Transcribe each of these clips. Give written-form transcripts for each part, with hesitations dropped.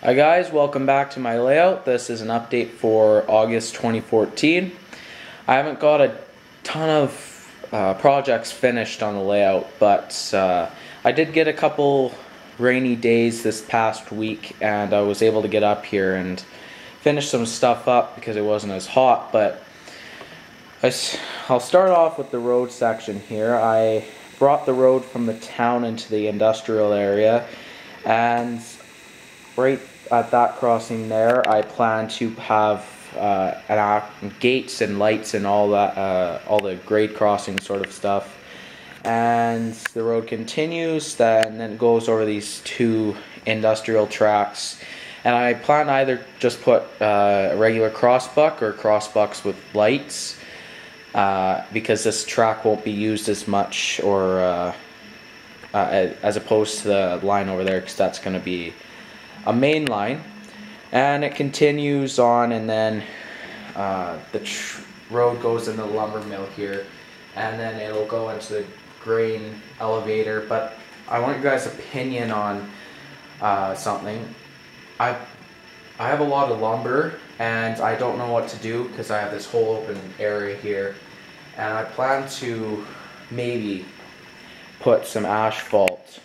Hi guys, welcome back to my layout. This is an update for August 2014. I haven't got a ton of projects finished on the layout, but I did get a couple rainy days this past week and I was able to get up here and finish some stuff up because it wasn't as hot. But I'll start off with the road section here. I brought the road from the town into the industrial area, and right at that crossing there, I plan to have gates and lights and all that, all the grade crossing sort of stuff. And the road continues, and then it goes over these two industrial tracks. And I plan to either just put a regular crossbuck or crossbucks with lights, because this track won't be used as much, or as opposed to the line over there, because that's going to be a main line. And it continues on, and then the road goes into the lumber mill here, and then it'll go into the grain elevator. But I want you guys' opinion on something. I have a lot of lumber and I don't know what to do because I have this whole open area here, and I plan to maybe put some asphalt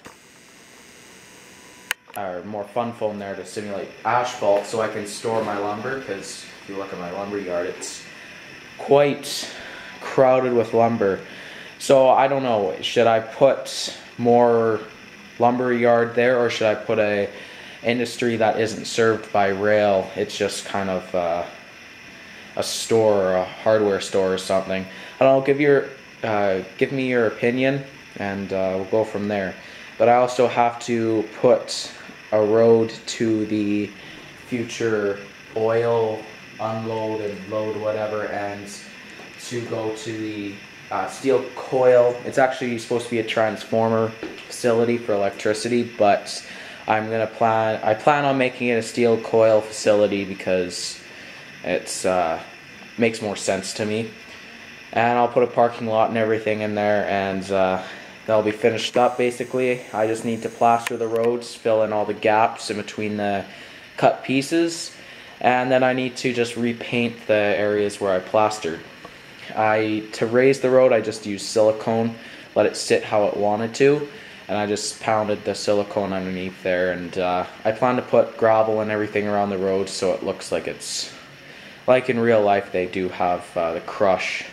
or more fun foam there to simulate asphalt so I can store my lumber, because if you look at my lumber yard, it's quite crowded with lumber. So I don't know, should I put more lumber yard there, or should I put a industry that isn't served by rail? It's just kind of a store, or a hardware store or something. I don't know, give me your opinion, and we'll go from there. But I also have to put a road to the future oil unload and load whatever, and to go to the steel coil. It's actually supposed to be a transformer facility for electricity, but I plan on making it a steel coil facility because it's makes more sense to me. And I'll put a parking lot and everything in there, and that'll be finished up basically. I just need to plaster the roads, fill in all the gaps in between the cut pieces, and then I need to just repaint the areas where I plastered. To raise the road, I just used silicone, let it sit how it wanted to, and I just pounded the silicone underneath there. And I plan to put gravel and everything around the road so it looks like it's like in real life. They do have the crushed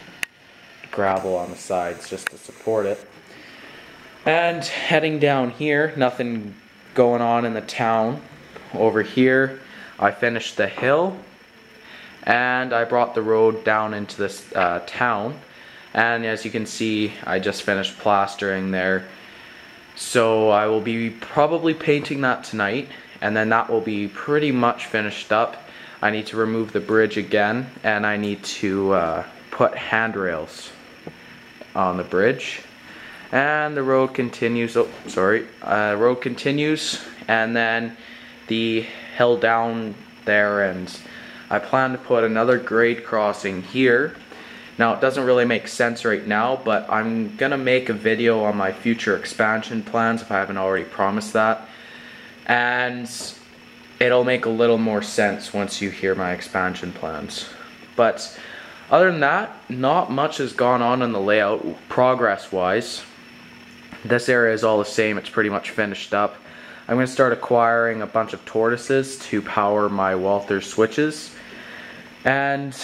gravel on the sides just to support it. And heading down here, nothing going on in the town. Over here, I finished the hill, and I brought the road down into this town. And as you can see, I just finished plastering there. So I will be probably painting that tonight, and then that will be pretty much finished up. I need to remove the bridge again, and I need to put handrails on the bridge. And the road continues, road continues, and then the hill down there, and I plan to put another grade crossing here. Now, it doesn't really make sense right now, but I'm gonna make a video on my future expansion plans if I haven't already promised that, and it'll make a little more sense once you hear my expansion plans. But other than that, not much has gone on in the layout progress wise. This area is all the same, it's pretty much finished up. I'm going to start acquiring a bunch of tortoises to power my Walther switches. And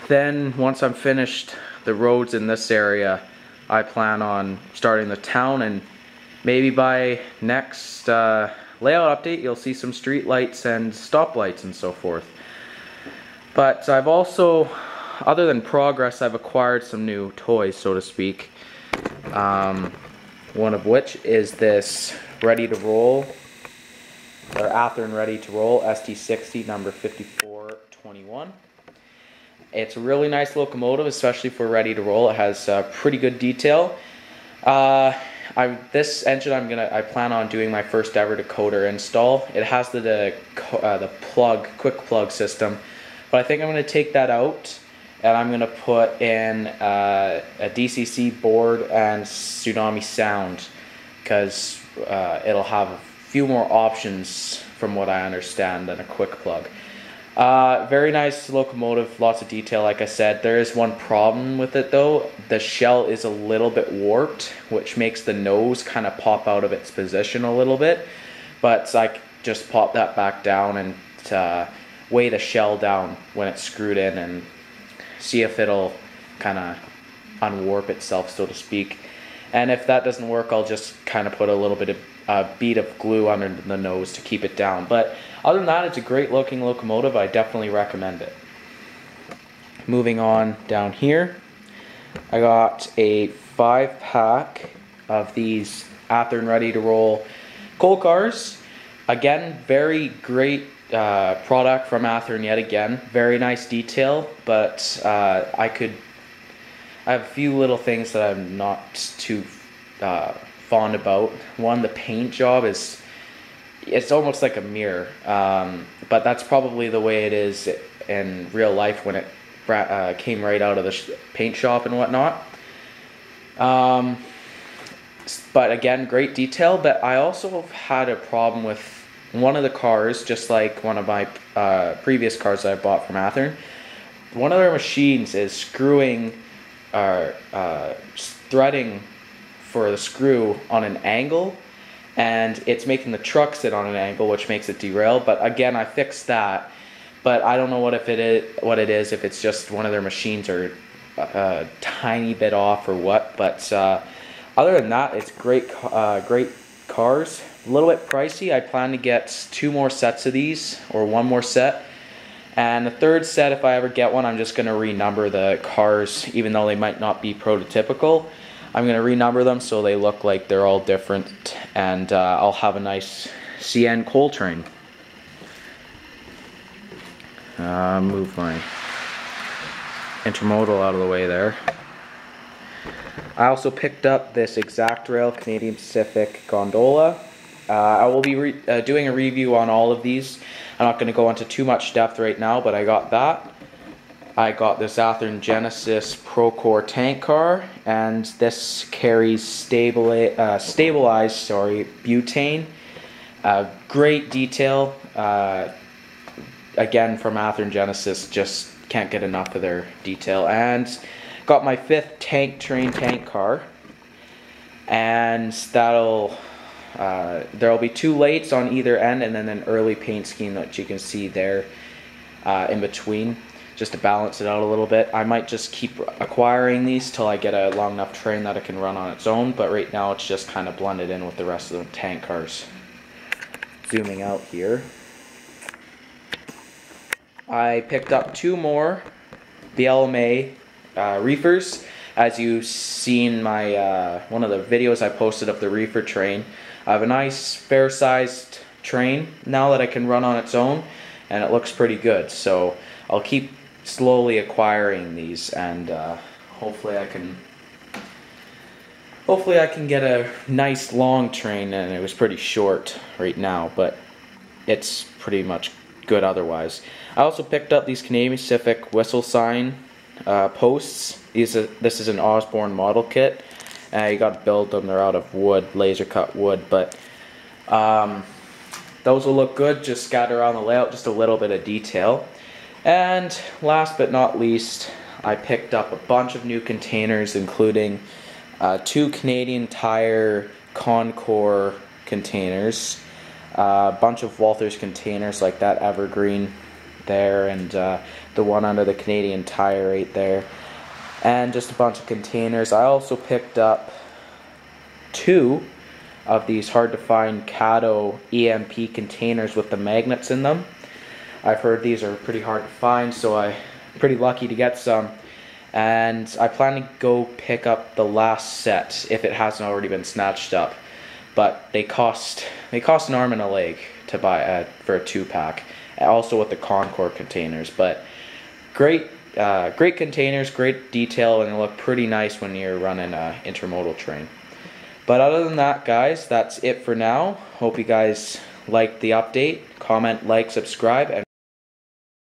then once I'm finished the roads in this area, I plan on starting the town, and maybe by next layout update you'll see some street lights and stoplights and so forth. But I've also, other than progress, I've acquired some new toys, so to speak. One of which is this ready to roll, or Athearn ready to roll ST60 number 5421. It's a really nice locomotive, especially for ready to roll. It has pretty good detail. This engine I plan on doing my first ever decoder install. It has the quick plug system, but I think I'm going to take that out, and I'm going to put in a DCC board and Tsunami sound, because it'll have few more options from what I understand than a quick plug. Very nice locomotive, lots of detail like I said. There is one problem with it though. The shell is a little bit warped, which makes the nose kind of pop out of its position a little bit. But I just pop that back down and weigh the shell down when it's screwed in and see if it'll kind of unwarp itself, so to speak. And if that doesn't work, I'll just kind of put a little bit of bead of glue under the nose to keep it down. But other than that, it's a great looking locomotive. I definitely recommend it. Moving on down here, I got a 5-pack of these Athearn Ready to Roll coal cars. Again, very great product from Athearn yet again. Very nice detail, but I have a few little things that I'm not too fond about. One, the paint job it's almost like a mirror, but that's probably the way it is in real life when it came right out of the paint shop and whatnot. But again, great detail. But I also had a problem with one of the cars, just like one of my previous cars that I bought from Athearn. One of their machines is screwing threading for the screw on an angle, and it's making the truck sit on an angle, which makes it derail. But again, I fixed that, but I don't know what it is, if it's just one of their machines or a tiny bit off or what. But other than that, it's great cars. A little bit pricey. I plan to get 2 more sets of these, or 1 more set. And the 3rd set, if I ever get one, I'm just going to renumber the cars, even though they might not be prototypical. I'm going to renumber them so they look like they're all different, and I'll have a nice CN coal train. Move my intermodal out of the way there. I also picked up this Exact Rail Canadian Pacific gondola. I will be doing a review on all of these. I'm not going to go into too much depth right now, but I got that. I got this Athearn Genesis Procore tank car, and this carries stabilized butane. Great detail. Again, from Athearn Genesis, just can't get enough of their detail. And got my 5th tank car, and there'll be 2 lates on either end, and then an early paint scheme that you can see there in between, just to balance it out a little bit. I might just keep acquiring these till I get a long enough train that it can run on its own, but right now it's just kind of blended in with the rest of the tank cars. Zooming out here, I picked up 2 more BLMA reefers. As you've seen my one of the videos I posted of the reefer train, I have a nice fair-sized train now that I can run on its own, and it looks pretty good. So I'll keep slowly acquiring these, and hopefully I can get a nice long train. And it was pretty short right now, but it's pretty much good otherwise. I also picked up these Canadian Pacific whistle sign posts. This is an Osborne model kit. You got to build them. They're out of wood, laser cut wood, but those will look good. Just scattered around the layout, just a little bit of detail. And last but not least, I picked up a bunch of new containers, including 2 Canadian Tire Concore containers, a bunch of Walthers containers like that Evergreen there, and the one under the Canadian Tire right there, and just a bunch of containers. I also picked up 2 of these hard to find Cato EMP containers with the magnets in them. I've heard these are pretty hard to find, so I'm pretty lucky to get some. And I plan to go pick up the last set if it hasn't already been snatched up. But they cost an arm and a leg to buy for a 2-pack. Also with the Concord containers, but great containers, great detail, and they look pretty nice when you're running an intermodal train. But other than that, guys, that's it for now. Hope you guys liked the update. Comment, like, subscribe, and